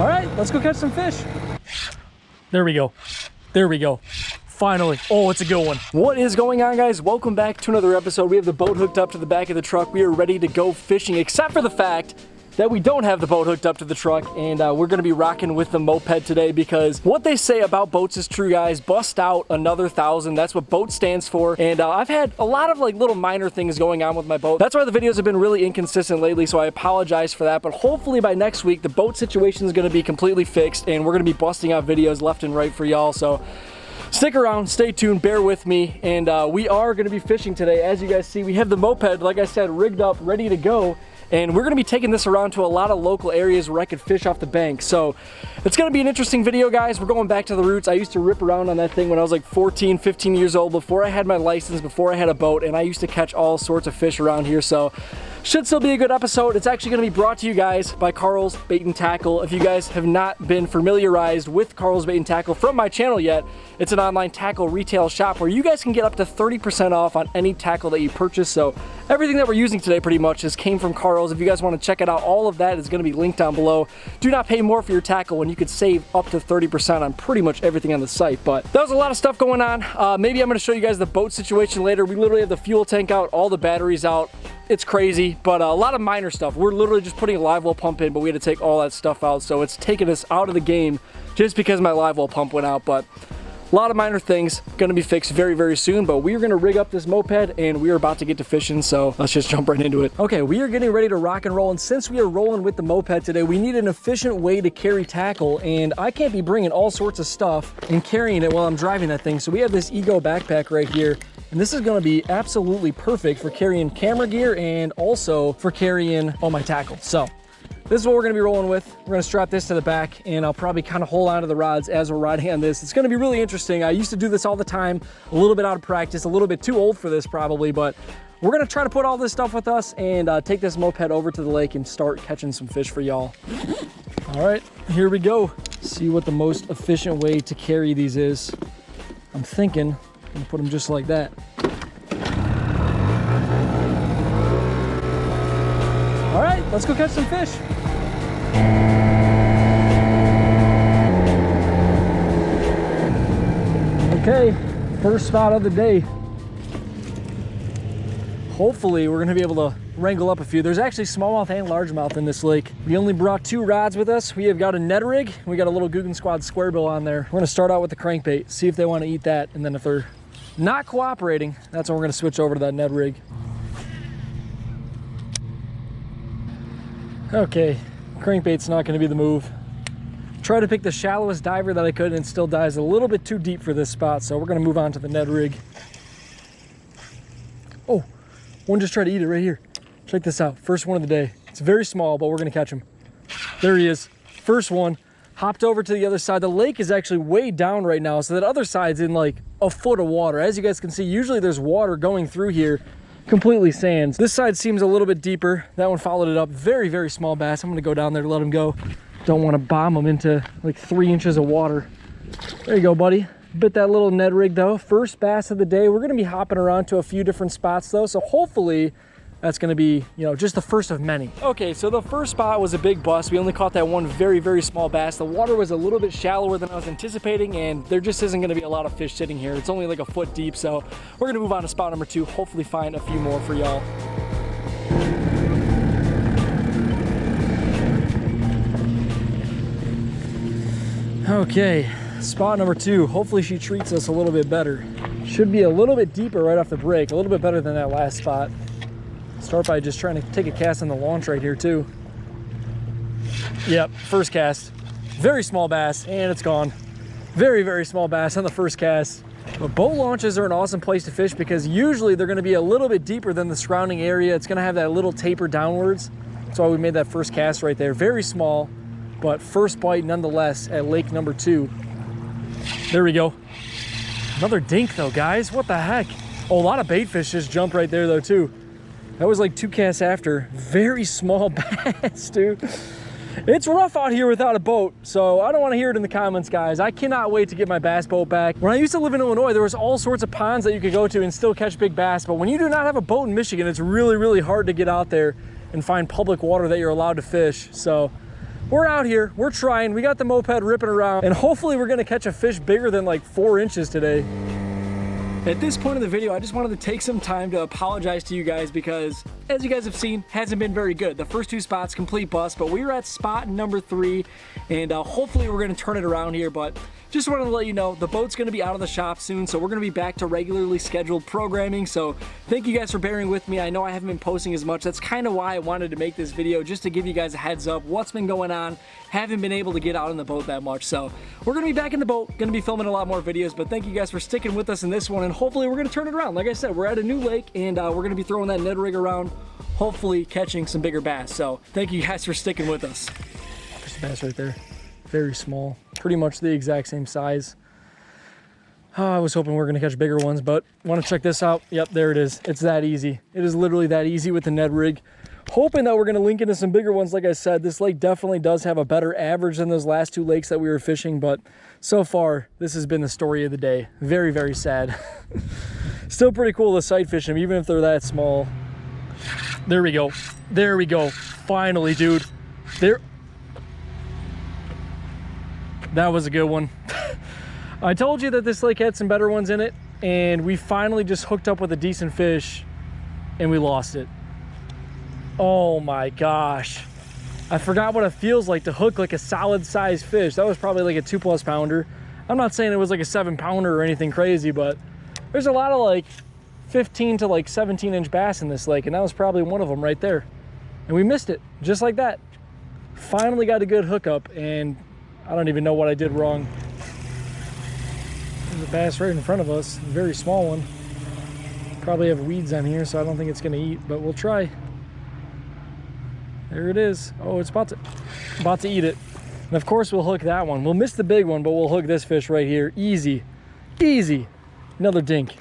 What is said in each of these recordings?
All right, let's go catch some fish. There we go. There we go. Finally. Oh, it's a good one. What is going on, guys? Welcome back to another episode. We have the boat hooked up to the back of the truck. We are ready to go fishing, except for the fact that we don't have the boat hooked up to the truck, and we're gonna be rocking with the Moped today because what they say about boats is true, guys. Bust out another 1,000. That's what boat stands for. And I've had a lot of like little minor things going on with my boat. That's why the videos have been really inconsistent lately, so I apologize for that. But hopefully by next week, the boat situation is gonna be completely fixed, and we're gonna be busting out videos left and right for y'all. So stick around, stay tuned, bear with me, and we are gonna be fishing today. As you guys see, we have the Moped, like I said, rigged up, ready to go. And we're gonna be taking this around to a lot of local areas where I could fish off the bank. So it's gonna be an interesting video, guys. We're going back to the roots. I used to rip around on that thing when I was like 14, 15 years old, before I had my license, before I had a boat, and I used to catch all sorts of fish around here. So should still be a good episode. It's actually gonna be brought to you guys by Karl's Bait and Tackle. If you guys have not been familiarized with Karl's Bait and Tackle from my channel yet, it's an online tackle retail shop where you guys can get up to 30% off on any tackle that you purchase. So everything that we're using today pretty much just came from Karl's. If you guys want to check it out, all of that is going to be linked down below. Do not pay more for your tackle when you could save up to 30% on pretty much everything on the site. But that was a lot of stuff going on. Maybe I'm going to show you guys the boat situation later. We literally have the fuel tank out, all the batteries out. It's crazy, but a lot of minor stuff. We're literally just putting a live well pump in, but we had to take all that stuff out. So it's taken us out of the game just because my live well pump went out. But a lot of minor things gonna be fixed very, very soon, but we are gonna rig up this Moped and we are about to get to fishing, so let's just jump right into it. Okay, we are getting ready to rock and roll, and since we are rolling with the Moped today, we need an efficient way to carry tackle, and I can't be bringing all sorts of stuff and carrying it while I'm driving that thing. So we have this Ego backpack right here, and this is gonna be absolutely perfect for carrying camera gear and also for carrying all my tackle. So this is what we're gonna be rolling with. We're gonna strap this to the back, and I'll probably kind of hold on to the rods as we're riding on this. It's gonna be really interesting. I used to do this all the time, a little bit out of practice, a little bit too old for this probably, but we're gonna try to put all this stuff with us and take this Moped over to the lake and start catching some fish for y'all. All right, here we go. See what the most efficient way to carry these is. I'm thinking I'm gonna put them just like that. All right, let's go catch some fish. Okay, first spot of the day. Hopefully we're gonna be able to wrangle up a few. There's actually smallmouth and largemouth in this lake. We only brought 2 rods with us. We have got a Ned rig. We got a little Guggen Squad square bill on there. We're gonna start out with the crankbait, see if they wanna eat that, and then if they're not cooperating, that's when we're gonna switch over to that Ned rig. Okay, crankbait's not gonna be the move. Try to pick the shallowest diver that I could, and it still dives a little bit too deep for this spot, so we're gonna move on to the Ned rig. Oh, one just tried to eat it right here. Check this out, first one of the day. It's very small, but we're gonna catch him. There he is, first one. Hopped over to the other side. The lake is actually way down right now, so that other side's in like a foot of water. As you guys can see, usually there's water going through here, completely sands. This side seems a little bit deeper. That one followed it up. Very, very small bass. I'm gonna go down there to let him go. Don't want to bomb him into like 3 inches of water. There you go, buddy. Bit that little Ned rig though. First bass of the day. We're gonna be hopping around to a few different spots though, so hopefully that's gonna be, you know, just the first of many. Okay, so the first spot was a big bust. We only caught that one very, very small bass. The water was a little bit shallower than I was anticipating, and there just isn't gonna be a lot of fish sitting here. It's only like a foot deep, so we're gonna move on to spot number 2, hopefully find a few more for y'all. Okay, spot number 2. Hopefully she treats us a little bit better. Should be a little bit deeper right off the break, a little bit better than that last spot. Start by just trying to take a cast on the launch right here too. Yep, first cast. Very small bass, and it's gone. Very, very small bass on the first cast. But boat launches are an awesome place to fish because usually they're gonna be a little bit deeper than the surrounding area. It's gonna have that little taper downwards. That's why we made that first cast right there. Very small, but first bite nonetheless at lake number 2. There we go. Another dink though, guys. What the heck? Oh, a lot of bait fish just jumped right there though too. That was like 2 casts after. Very small bass, dude. It's rough out here without a boat, so I don't want to hear it in the comments, guys. I cannot wait to get my bass boat back. When I used to live in Illinois, there was all sorts of ponds that you could go to and still catch big bass, but when you do not have a boat in Michigan, it's really, really hard to get out there and find public water that you're allowed to fish. So we're out here, we're trying, we got the moped ripping around, and hopefully we're gonna catch a fish bigger than like 4 inches today. At this point in the video, I just wanted to take some time to apologize to you guys because, as you guys have seen, hasn't been very good. The first 2 spots, complete bust, but we were at spot number 3, and hopefully we're gonna turn it around here, but just wanted to let you know, the boat's gonna be out of the shop soon, so we're gonna be back to regularly scheduled programming, so thank you guys for bearing with me. I know I haven't been posting as much. That's kind of why I wanted to make this video, just to give you guys a heads up what's been going on. Haven't been able to get out in the boat that much, so we're gonna be back in the boat, gonna be filming a lot more videos, but thank you guys for sticking with us in this one, and hopefully we're gonna turn it around. Like I said, we're at a new lake, and we're gonna be throwing that Ned rig around, hopefully catching some bigger bass, so thank you guys for sticking with us. There's a bass right there, very small, pretty much the exact same size. I was hoping we were gonna catch bigger ones, but want to check this out? Yep, there it is. It's that easy. It is literally that easy with the Ned rig. Hoping that we're gonna link into some bigger ones. Like I said, this lake definitely does have a better average than those last 2 lakes that we were fishing, but so far, this has been the story of the day. Very, very sad. Still pretty cool to sight fish them, even if they're that small. There we go. There we go. Finally, dude. There. That was a good one. I told you that this lake had some better ones in it, and we finally just hooked up with a decent fish, and we lost it. Oh my gosh. I forgot what it feels like to hook like a solid sized fish. That was probably like a 2+ pounder. I'm not saying it was like a 7 pounder or anything crazy, but there's a lot of like 15 to like 17-inch bass in this lake, and that was probably one of them right there. And we missed it, just like that. Finally got a good hookup, and I don't even know what I did wrong. There's a bass right in front of us, a very small one. Probably have weeds on here, so I don't think it's gonna eat, but we'll try. There it is. Oh, it's about to eat it. And of course we'll hook that one. We'll miss the big one, but we'll hook this fish right here. Easy, easy. Another dink.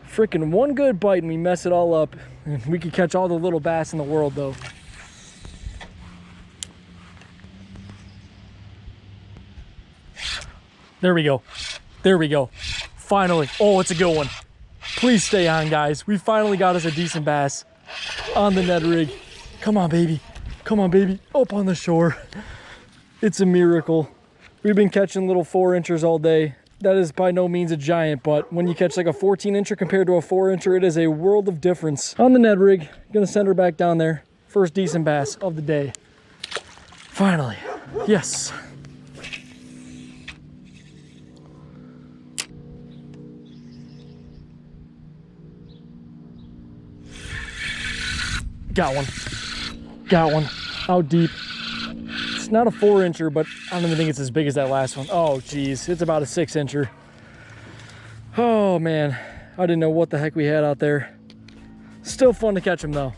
Freaking one good bite and we mess it all up. And we could catch all the little bass in the world though. There we go. There we go. Finally. Oh, it's a good one. Please stay on, guys. We finally got us a decent bass on the Ned rig. Come on, baby. Come on, baby. Up on the shore. It's a miracle. We've been catching little 4-inchers all day. That is by no means a giant, but when you catch like a 14-incher compared to a 4-incher, it is a world of difference. On the Ned rig, gonna send her back down there. First decent bass of the day. Finally. Yes. Got one. Got one. Out deep. It's not a 4-incher, but I don't even think it's as big as that last one. Oh, geez. It's about a 6-incher. Oh, man. I didn't know what the heck we had out there. Still fun to catch them, though.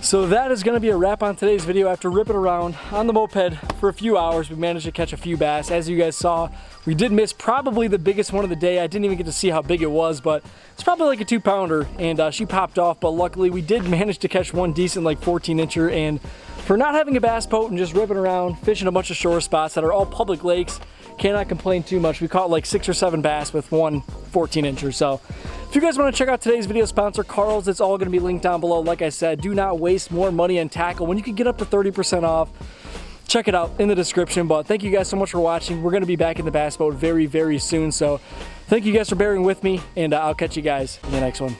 So that is going to be a wrap on today's video. After ripping around on the moped for a few hours, we managed to catch a few bass. As you guys saw, we did miss probably the biggest one of the day. I didn't even get to see how big it was, but it's probably like a 2-pounder, and she popped off. But luckily, we did manage to catch one decent like 14-incher. And for not having a bass boat and just ripping around, fishing a bunch of shore spots that are all public lakes, cannot complain too much. We caught like 6 or 7 bass with one 14-incher. So if you guys want to check out today's video sponsor, Karl's, it's all going to be linked down below. Like I said, do not waste more money on tackle when you can get up to 30% off. Check it out in the description. But thank you guys so much for watching. We're going to be back in the bass boat very, very soon. So thank you guys for bearing with me, and I'll catch you guys in the next one.